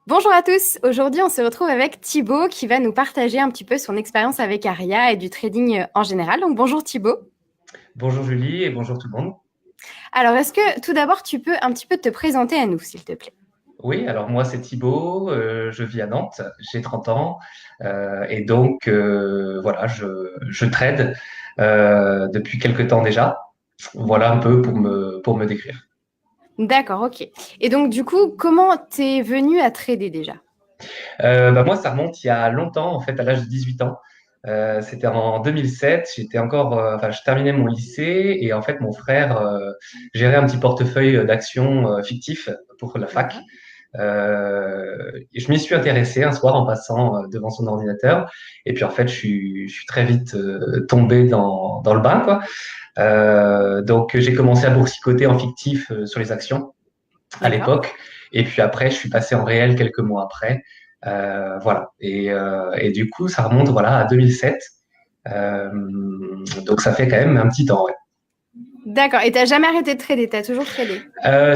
Bonjour à tous, aujourd'hui on se retrouve avec Thibaut qui va nous partager un petit peu son expérience avec Aria et du trading en général. Donc bonjour Thibaut. Bonjour Julie et bonjour tout le monde. Alors est-ce que tout d'abord tu peux un petit peu te présenter à nous s'il te plaît? Oui, alors moi c'est Thibaut, je vis à Nantes, j'ai 30 ans et donc voilà, je trade depuis quelque temps déjà. Voilà un peu pour me décrire. D'accord, ok. Et donc du coup, comment t'es venu à trader déjà? Moi ça remonte il y a longtemps, en fait à l'âge de 18 ans. C'était en 2007, j'étais encore, enfin je terminais mon lycée et en fait mon frère gérait un petit portefeuille d'actions fictifs pour la fac. D'accord. Et je m'y suis intéressé un soir en passant devant son ordinateur. Et puis en fait, je suis très vite tombé dans le bain, quoi. Donc j'ai commencé à boursicoter en fictif sur les actions à D'accord. l'époque. Et puis après, je suis passé en réel quelques mois après. Voilà. Et du coup, ça remonte voilà à 2007. Euh, donc ça fait quand même un petit temps. Ouais. D'accord. Et t'as jamais arrêté de trader, t'as toujours tradé?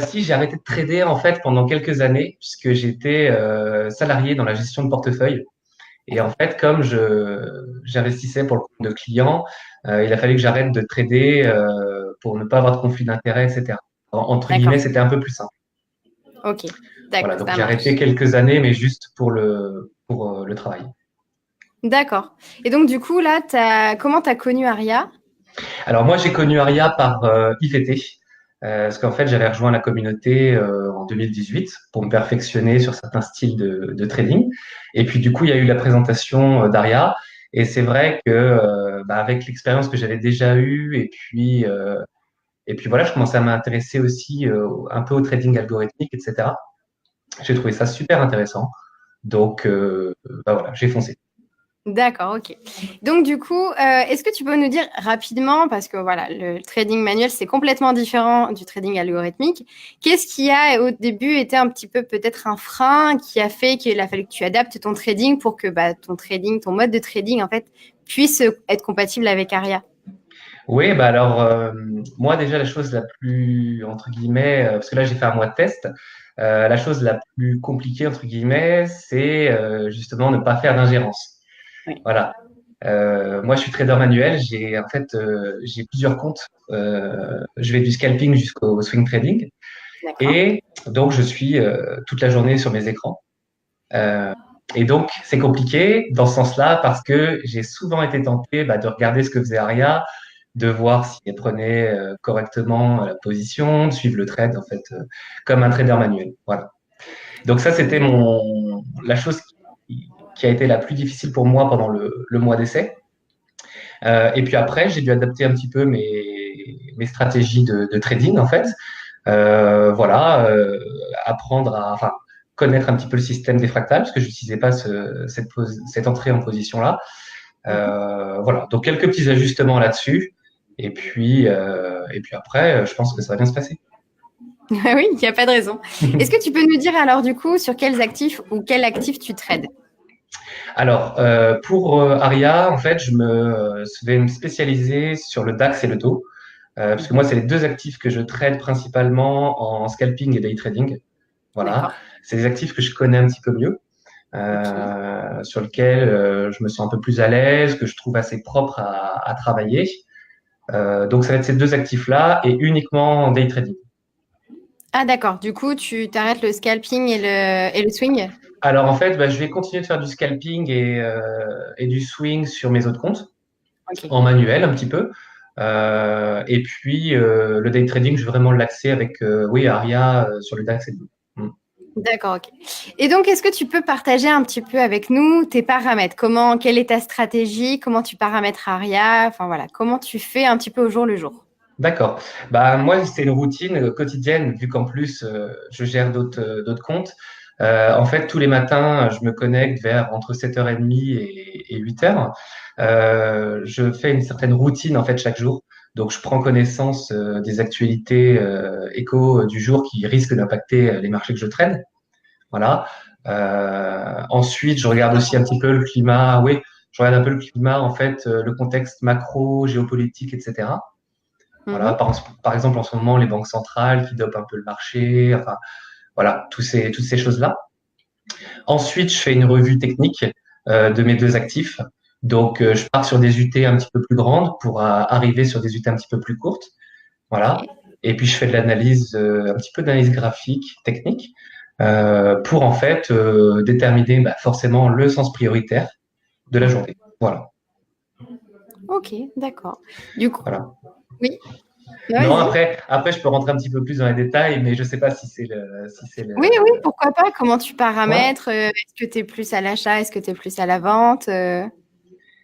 Si j'ai arrêté de trader en fait pendant quelques années puisque j'étais salarié dans la gestion de portefeuille. Et en D'accord. fait, comme j'investissais pour le compte de clients, il a fallu que j'arrête de trader pour ne pas avoir de conflit d'intérêts, etc. Entre guillemets, D'accord. c'était un peu plus simple. Ok. Voilà, D'accord, donc ça j'ai arrêté marche. quelques années, mais juste pour le travail. D'accord. Et donc du coup là, comment t'as connu Aria? Alors moi, j'ai connu Aria par IVT, parce qu'en fait, j'avais rejoint la communauté en 2018 pour me perfectionner sur certains styles de trading. Et puis du coup, il y a eu la présentation d'Aria. Et c'est vrai que avec l'expérience que j'avais déjà eue et puis voilà, je commençais à m'intéresser aussi un peu au trading algorithmique, etc. J'ai trouvé ça super intéressant. Donc voilà, j'ai foncé. D'accord, ok. Donc du coup, est-ce que tu peux nous dire rapidement, parce que voilà, le trading manuel, c'est complètement différent du trading algorithmique. Qu'est-ce qui a au début été un petit peu peut-être un frein qui a fait qu'il a fallu que tu adaptes ton trading pour que ton trading, ton mode de trading en fait, puisse être compatible avec Aria? Oui, bah alors moi déjà la chose la plus entre guillemets parce que là j'ai fait un mois de test, la chose la plus compliquée entre guillemets c'est justement ne pas faire d'ingérence. Oui. Voilà. Moi je suis trader manuel, j'ai en fait j'ai plusieurs comptes. Je vais du scalping jusqu'au swing trading D'accord. et donc je suis toute la journée sur mes écrans. Euh, et donc c'est compliqué dans ce sens-là parce que j'ai souvent été tenté de regarder ce que faisait Aria, de voir si elle prenait correctement la position, de suivre le trade en fait comme un trader manuel. Voilà. Donc ça c'était la chose qui a été la plus difficile pour moi pendant le mois d'essai. Et puis après j'ai dû adapter un petit peu mes stratégies de trading en fait. Voilà, apprendre à enfin, connaître un petit peu le système des fractales parce que je n'utilisais pas cette entrée en position là. Mhm. Voilà, donc quelques petits ajustements là-dessus. Et puis après, je pense que ça va bien se passer. Oui, il n'y a pas de raison. Est-ce que tu peux nous dire alors du coup sur quels actifs ou quel actif tu trades? Alors, pour Aria, en fait, je vais me spécialiser sur le DAX et le taux, parce que moi, Mhm. c'est les deux actifs que je trade principalement en scalping et day trading. Voilà, D'accord. c'est des actifs que je connais un petit peu mieux, Ok. sur lesquels je me sens un peu plus à l'aise, que je trouve assez propre à travailler. Donc, ça va être ces deux actifs-là et uniquement en day trading. Ah d'accord. Du coup, tu t'arrêtes le scalping et le swing? Alors en fait, je vais continuer de faire du scalping et du swing sur mes autres comptes, Ok. en manuel un petit peu. Et puis le day trading, je vais vraiment l'axer avec oui, Aria sur le DAX et tout. Mm. D'accord, ok. Et donc, est-ce que tu peux partager un petit peu avec nous tes paramètres? Quelle est ta stratégie? Comment tu paramètres Aria? Enfin voilà, comment tu fais un petit peu au jour le jour? D'accord. Moi, c'est une routine quotidienne, vu qu'en plus, je gère d'autres comptes. En fait, tous les matins, je me connecte vers entre 7h30 et 8h. Je fais une certaine routine, en fait, chaque jour. Donc, je prends connaissance des actualités éco du jour qui risquent d'impacter les marchés que je trade. Voilà. Ensuite, je regarde aussi un petit peu le climat. Oui, je regarde un peu le climat, en fait, le contexte macro, géopolitique, etc. Voilà, Mhm. par exemple, en ce moment, les banques centrales qui dopent un peu le marché, enfin, voilà, toutes ces choses-là. Ensuite, je fais une revue technique de mes deux actifs. Donc, je pars sur des UT un petit peu plus grandes pour arriver sur des UT un petit peu plus courtes. Voilà. Ok. Et puis, je fais de l'analyse, un petit peu d'analyse graphique, technique, pour en fait déterminer forcément le sens prioritaire de la journée. Voilà. Ok, d'accord. Du coup, Voilà. oui, Non, vas-y. après, je peux rentrer un petit peu plus dans les détails, mais je sais pas si c'est Oui, le, oui, pourquoi pas? Comment tu ouais. paramètres? Est-ce que tu es plus à l'achat? Est-ce que tu es plus à la vente?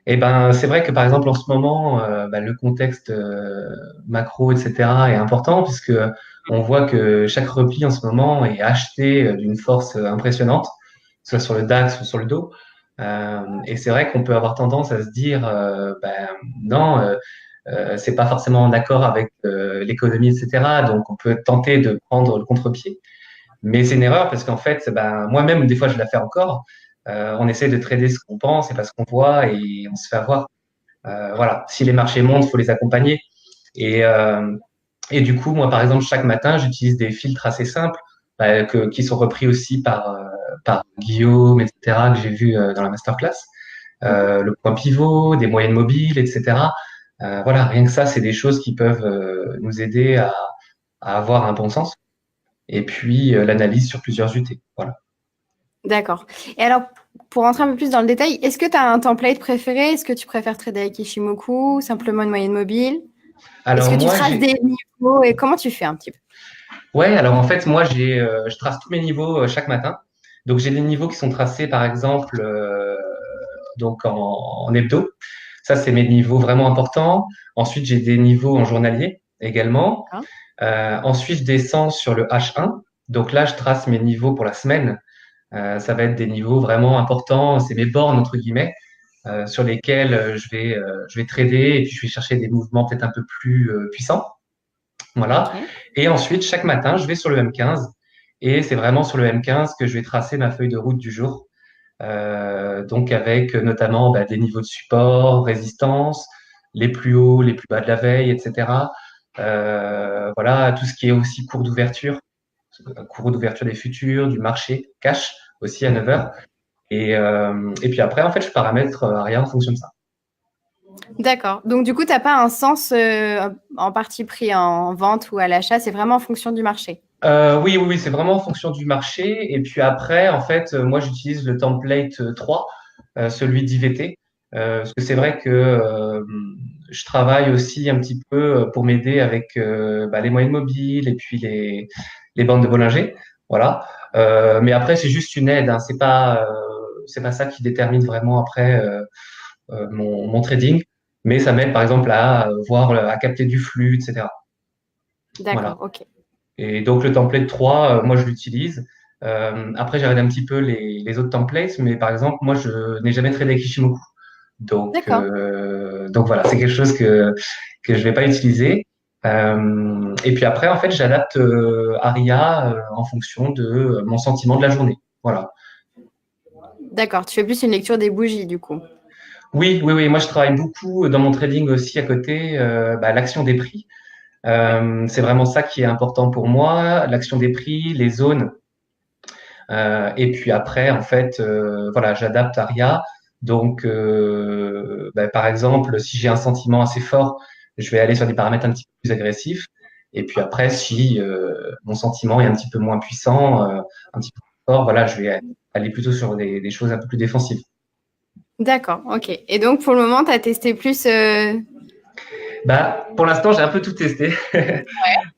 Eh ben, c'est vrai que par exemple en ce moment, le contexte macro, etc., est important puisque on voit que chaque repli en ce moment est acheté d'une force impressionnante, que ce soit sur le DAX ou sur le dos. Et c'est vrai qu'on peut avoir tendance à se dire, non, c'est pas forcément en accord avec l'économie, etc. Donc on peut tenter de prendre le contre-pied. Mais c'est une erreur parce qu'en fait, moi-même, des fois, je la fais encore. On essaie de trader ce qu'on pense et pas ce qu'on voit et on se fait avoir. Voilà, si les marchés montent, il faut les accompagner. Et, euh, et du coup, moi, par exemple, chaque matin, j'utilise des filtres assez simples qui sont repris aussi par Guillaume, etc., que j'ai vu dans la masterclass. Le point pivot, des moyennes mobiles, etc. Voilà, rien que ça, c'est des choses qui peuvent nous aider à avoir un bon sens. Et puis, l'analyse sur plusieurs UT. Voilà. D'accord. Et alors, pour rentrer un peu plus dans le détail, est-ce que tu as un template préféré? Est-ce que tu préfères trader avec Ishimoku, simplement une moyenne mobile? Est-ce Alors que tu moi, traces des niveaux et comment tu fais un petit peu? ouais, alors en fait, moi, je trace tous mes niveaux chaque matin. Donc j'ai des niveaux qui sont tracés, par exemple, donc en hebdo. Ça, c'est mes niveaux vraiment importants. Ensuite, j'ai des niveaux en journalier également. Hein. Ensuite, je descends sur le H1. Donc là, je trace mes niveaux pour la semaine. Ça va être des niveaux vraiment importants. C'est mes bornes, entre guillemets, sur lesquelles je vais trader et puis je vais chercher des mouvements peut-être un peu plus puissants. Voilà. Ok. Et ensuite, chaque matin, je vais sur le M15 et c'est vraiment sur le M15 que je vais tracer ma feuille de route du jour. Donc avec notamment des niveaux de support, résistance, les plus hauts, les plus bas de la veille, etc. Voilà, tout ce qui est aussi cours d'ouverture des futurs, du marché, cash aussi à 9 heures. Et puis après, en fait, je paramètre rien en fonction de ça. D'accord. Donc, du coup, tu n'as pas un sens en parti pris en vente ou à l'achat, c'est vraiment en fonction du marché. Oui, oui, oui, c'est vraiment en fonction du marché. Et puis après, en fait, moi, j'utilise le template 3, celui d'IVT, parce que c'est vrai que je travaille aussi un petit peu pour m'aider avec les moyennes mobiles et puis les bandes de Bollinger. Voilà. Mais après, c'est juste une aide, hein. C'est pas ça qui détermine vraiment après mon trading. Mais ça m'aide, par exemple, à voir, à capter du flux, etc. D'accord, Voilà. ok. Et donc le template 3, moi je l'utilise. Après, j'ai regardé un petit peu les autres templates, mais par exemple, moi je n'ai jamais tradé avec Ishimoku. D'accord. Donc voilà, c'est quelque chose que je vais pas utiliser. Et puis après, en fait, j'adapte Aria en fonction de mon sentiment de la journée. Voilà. D'accord. Tu fais plus une lecture des bougies, du coup. Oui, oui, oui. Moi, je travaille beaucoup dans mon trading aussi à côté, l'action des prix. Ouais. C'est vraiment ça qui est important pour moi, l'action des prix, les zones. Et puis après, en fait, voilà, j'adapte Aria. Donc, par exemple, si j'ai un sentiment assez fort, je vais aller sur des paramètres un petit peu plus agressifs. Et puis après, si mon sentiment est un petit peu moins puissant, un petit peu plus fort, voilà, je vais aller plutôt sur des choses un peu plus défensives. D'accord, ok. Et donc, pour le moment, tu as testé plus. Pour l'instant, j'ai un peu tout testé.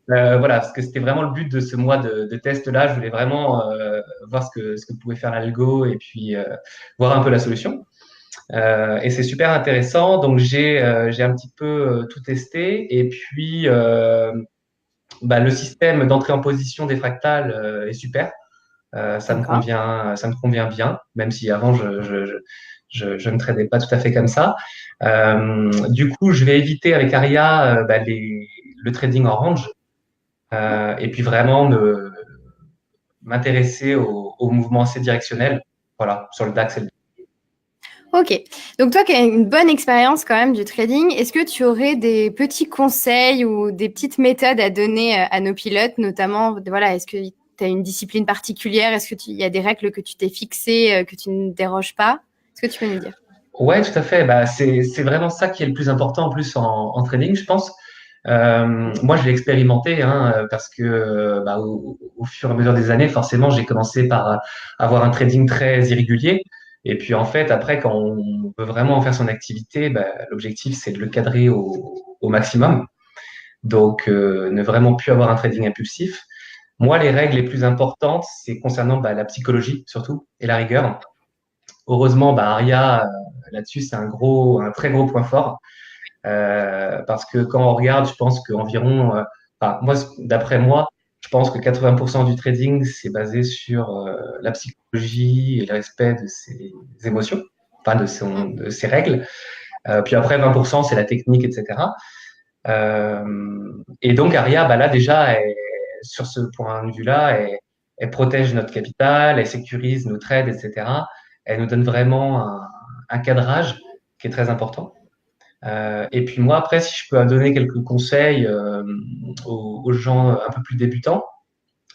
Voilà, parce que c'était vraiment le but de ce mois de test-là. Je voulais vraiment voir ce que pouvait faire l'algo et puis voir un peu la solution. Et c'est super intéressant. Donc j'ai un petit peu tout testé. Et puis le système d'entrée en position des fractales est super. D'accord. Ça me convient bien, même si avant je ne tradais pas tout à fait comme ça. Du coup, je vais éviter avec Aria le trading en range et puis vraiment m'intéresser aux mouvements assez directionnels. Voilà, sur le DAX et le Ok. Donc, toi qui as une bonne expérience quand même du trading, est-ce que tu aurais des petits conseils ou des petites méthodes à donner à nos pilotes, notamment, voilà, est-ce que as une discipline particulière? Est-ce qu'il y a des règles que tu t'es fixées, que tu ne déroges pas? Est-ce que tu peux nous dire? Ouais, tout à fait. Bah, c'est vraiment ça qui est le plus important en plus en trading, je pense. Moi, je l'ai expérimenté parce que bah, au fur et à mesure des années, forcément, j'ai commencé par avoir un trading très irrégulier. Et puis, en fait, après, quand on veut vraiment en faire son activité, bah, l'objectif, c'est de le cadrer au maximum. Donc, ne vraiment plus avoir un trading impulsif. Moi, les règles les plus importantes, c'est concernant bah, la psychologie surtout et la rigueur. Heureusement, bah, Aria, là-dessus, c'est un très gros point fort. Parce que quand on regarde, je pense qu'environ, enfin, moi, d'après moi, je pense que 80% du trading, c'est basé sur la psychologie et le respect de ses émotions, enfin de ses règles. Puis après, 20%, c'est la technique, etc. Et donc, Aria, bah là, déjà, sur ce point de vue-là, elle protège notre capital, elle sécurise nos trades, etc. Elle nous donne vraiment un cadrage qui est très important. Et puis moi, après, si je peux donner quelques conseils aux gens un peu plus débutants,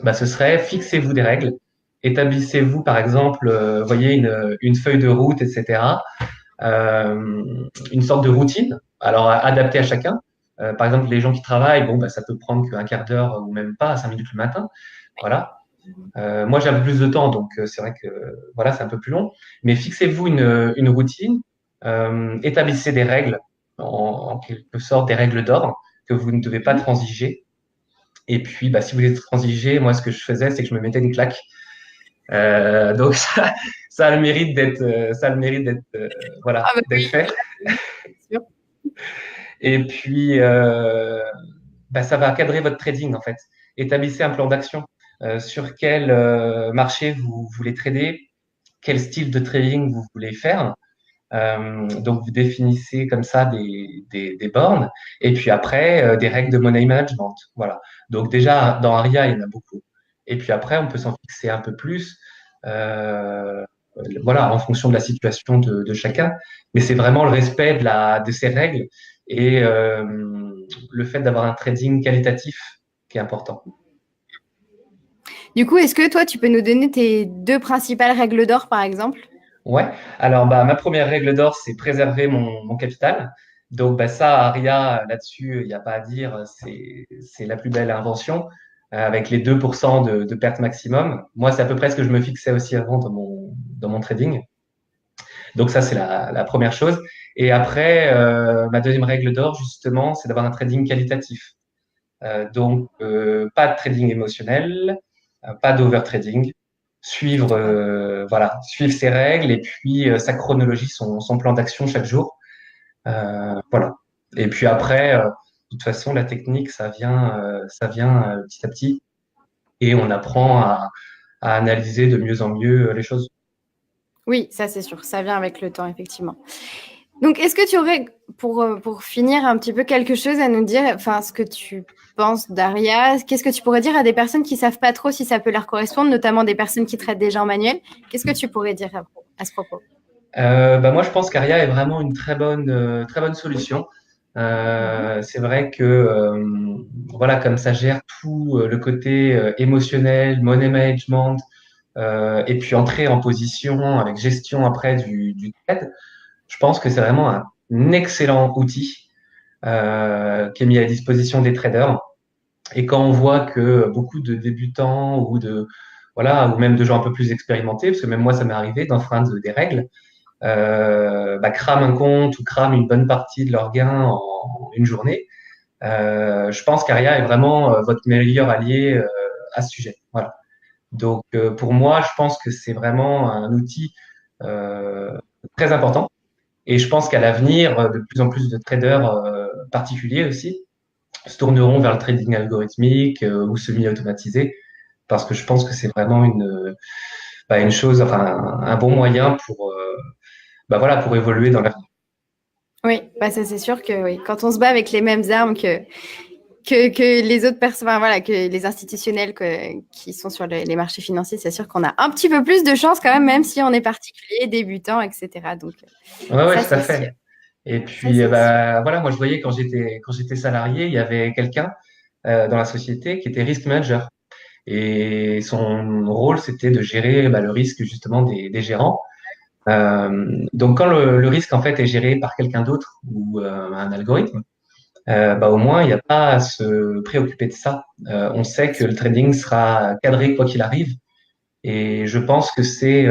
bah, ce serait fixez-vous des règles. Établissez-vous, par exemple, voyez une feuille de route, etc. Une sorte de routine, alors adaptée à chacun. Par exemple, les gens qui travaillent, bon, bah, ça peut prendre qu'un quart d'heure ou même pas, 5 minutes le matin. Voilà. Moi, j'ai un peu plus de temps, donc c'est vrai que voilà, c'est un peu plus long. Mais fixez-vous une routine, établissez des règles, en quelque sorte des règles d'or que vous ne devez pas transiger. Et puis, bah, si vous voulez transiger, moi, ce que je faisais, c'est que je me mettais une claque. Donc ça a le mérite d'être, voilà, Ah bah d'être oui, fait. c'est sûr. Et puis, bah, ça va cadrer votre trading en fait. Établissez un plan d'action sur quel marché vous voulez trader, quel style de trading vous voulez faire. Donc, vous définissez comme ça des bornes et puis après, des règles de money management. Voilà. Donc, déjà, dans Aria, il y en a beaucoup. Et puis après, on peut s'en fixer un peu plus, euh, voilà, en fonction de la situation de chacun. Mais c'est vraiment le respect de ces règles et le fait d'avoir un trading qualitatif qui est important. Du coup, est-ce que toi, tu peux nous donner tes 2 principales règles d'or, par exemple? Ouais, alors bah, ma première règle d'or, c'est préserver mon capital. Donc bah, ça, Aria, là-dessus, il n'y a pas à dire, c'est la plus belle invention, avec les 2% de perte maximum. Moi, c'est à peu près ce que je me fixais aussi avant dans mon trading. Donc ça, c'est la première chose. Et après, ma deuxième règle d'or, justement, c'est d'avoir un trading qualitatif. Donc, pas de trading émotionnel, pas d'overtrading, voilà, suivre ses règles et puis sa chronologie, son plan d'action chaque jour. Voilà. Et puis après, de toute façon, la technique, ça vient petit à petit et on apprend à analyser de mieux en mieux les choses. Oui, ça c'est sûr, ça vient avec le temps, effectivement. Donc, est-ce que tu aurais, pour finir, un petit peu quelque chose à nous dire, enfin, ce que tu penses d'Aria, qu'est-ce que tu pourrais dire à des personnes qui savent pas trop si ça peut leur correspondre, notamment des personnes qui traitent déjà en manuel? Qu'est-ce que tu pourrais dire à ce propos? Bah moi, je pense qu'Aria est vraiment une très bonne solution. C'est vrai que voilà, comme ça gère tout le côté émotionnel, money management, et puis entrer en position avec gestion après du trade, je pense que c'est vraiment un excellent outil qui est mis à disposition des traders. Et quand on voit que beaucoup de débutants voilà, ou même de gens un peu plus expérimentés, parce que même moi, ça m'est arrivé d'enfreindre des règles, bah, crament un compte ou crament une bonne partie de leurs gains en une journée. Je pense qu'Aria est vraiment votre meilleur allié à ce sujet. Voilà. Donc, pour moi, je pense que c'est vraiment un outil très important. Et je pense qu'à l'avenir, de plus en plus de traders particuliers aussi se tourneront vers le trading algorithmique ou semi-automatisé, parce que je pense que c'est vraiment bah, une chose, enfin, un bon moyen bah, voilà, pour évoluer dans l'avenir. Oui, bah ça c'est sûr que oui. Quand on se bat avec les mêmes armes que les autres personnes, enfin, voilà, que les institutionnels qui sont sur les marchés financiers, c'est sûr qu'on a un petit peu plus de chance quand même, même si on est particulier, débutant, etc. Donc, Ouais, ouais, ça tout à c'est sûr. fait. Et Ça puis, c'est sûr. bah, voilà, moi, je voyais quand j'étais salarié, il y avait quelqu'un dans la société qui était risk manager. Et son rôle, c'était de gérer le risque justement des gérants. Donc quand le risque en fait est géré par quelqu'un d'autre ou un algorithme, au moins il n'y a pas à se préoccuper de ça. On sait que le trading sera cadré quoi qu'il arrive, et je pense que c'est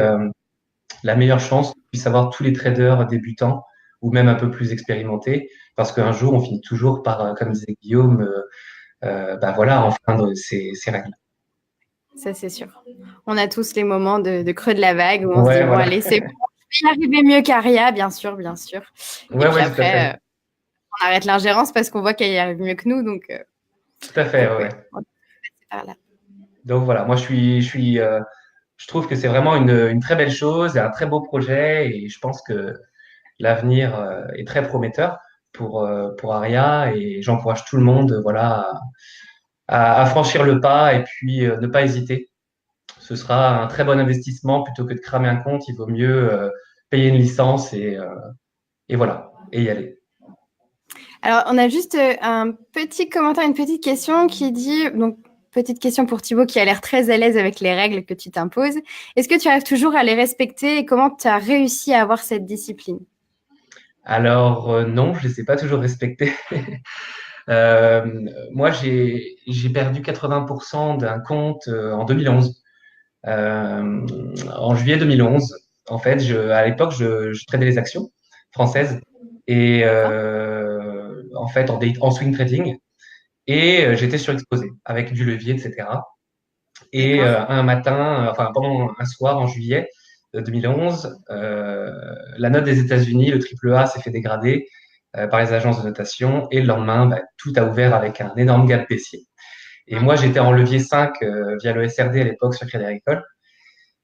la meilleure chance que puissent avoir tous les traders débutants ou même un peu plus expérimentés, parce qu'un jour on finit toujours par, comme disait Guillaume, voilà, enfreindre ces règles. Ça, c'est sûr. On a tous les moments de creux de la vague où on se dit, Ouais, bon, voilà. allez, c'est bon, je vais y arriver mieux qu'Aria, bien sûr, bien sûr. Et Ouais, puis ouais, tout à fait. après, on arrête l'ingérence parce qu'on voit qu'elle y arrive mieux que nous. Tout à fait, Donc ouais, ouais, ouais. on va passer par là. Donc voilà, moi je trouve que c'est vraiment une très belle chose et un très beau projet, et je pense que l'avenir est très prometteur pour Aria, et j'encourage tout le monde, voilà, à franchir le pas et puis ne pas hésiter. Ce sera un très bon investissement plutôt que de cramer un compte. Il vaut mieux payer une licence et voilà, et y aller. Alors, on a juste un petit commentaire, une petite question qui dit, donc, petite question pour Thibaut qui a l'air très à l'aise avec les règles que tu t'imposes. Est-ce que tu arrives toujours à les respecter et comment tu as réussi à avoir cette discipline? Alors non, je ne les ai pas toujours respectés. Euh, Moi, j'ai perdu 80% d'un compte en 2011. En juillet 2011, en fait, à l'époque, je tradais les actions françaises, et D'accord? en fait en swing trading, et j'étais surexposé avec du levier, etc. Et D'accord? un matin, enfin pendant un soir en juillet 2011, la note des États-Unis, le triple A, s'est fait dégrader par les agences de notation, et le lendemain, tout a ouvert avec un énorme gap baissier. Et moi, j'étais en levier 5 via le SRD à l'époque sur Crédit Agricole.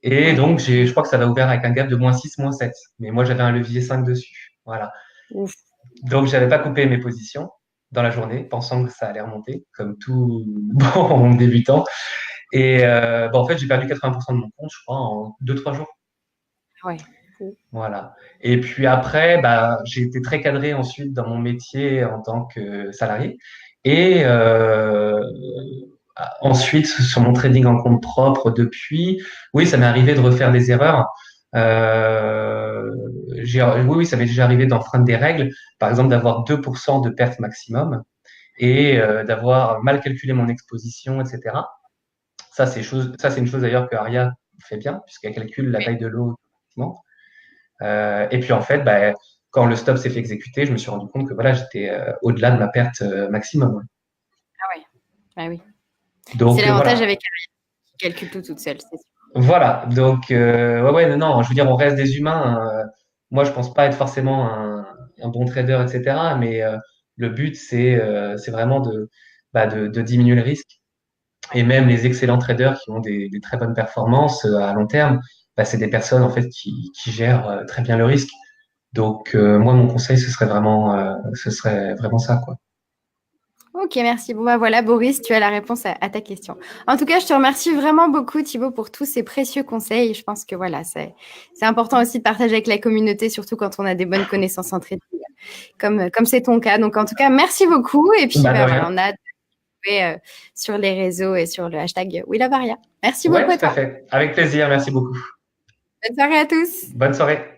Et Ouais. donc, je crois que ça va ouvert avec un gap de -6, -7. Mais moi, j'avais un levier 5 dessus. Voilà. Ouf. Donc, j'avais pas coupé mes positions dans la journée, pensant que ça allait remonter, comme tout bon débutant. Et en fait, j'ai perdu 80% de mon compte, je crois, en 2-3 jours. Ouais. Voilà. Et puis après, j'ai été très cadré ensuite dans mon métier en tant que salarié. Et ensuite, sur mon trading en compte propre depuis, oui, ça m'est arrivé de refaire des erreurs. Euh, oui, oui, ça m'est déjà arrivé d'enfreindre des règles, par exemple d'avoir 2% de perte maximum, et d'avoir mal calculé mon exposition, etc. Ça, c'est une chose d'ailleurs que Aria fait bien, puisqu'elle calcule la taille de l'eau automatiquement. Et puis en fait, quand le stop s'est fait exécuter, je me suis rendu compte que voilà, j'étais au-delà de ma perte maximum. Ouais. Ah ouais. Ah oui. C'est Donc l'avantage voilà. avec Aria qui calcule tout toute seule, c'est sûr. Voilà. Donc ouais, ouais, non, non, je veux dire, on reste des humains. Moi, je pense pas être forcément un bon trader, etc. Mais le but, c'est vraiment de diminuer le risque. Et même les excellents traders qui ont des très bonnes performances à long terme, c'est des personnes en fait qui gèrent très bien le risque. Donc moi, mon conseil, ce serait vraiment ça, quoi. Ok, merci. Bon, voilà, Boris, tu as la réponse à ta question. En tout cas, je te remercie vraiment beaucoup, Thibaut, pour tous ces précieux conseils. Je pense que voilà, c'est important aussi de partager avec la communauté, surtout quand on a des bonnes connaissances en trading, comme c'est ton cas. Donc, en tout cas, merci beaucoup. Et puis, De voilà, rien. on a hâte de trouver, sur les réseaux et sur le hashtag WeLoveAria. Merci Ouais, beaucoup à tout à toi. fait. Avec plaisir. Merci beaucoup. Bonne soirée à tous. Bonne soirée.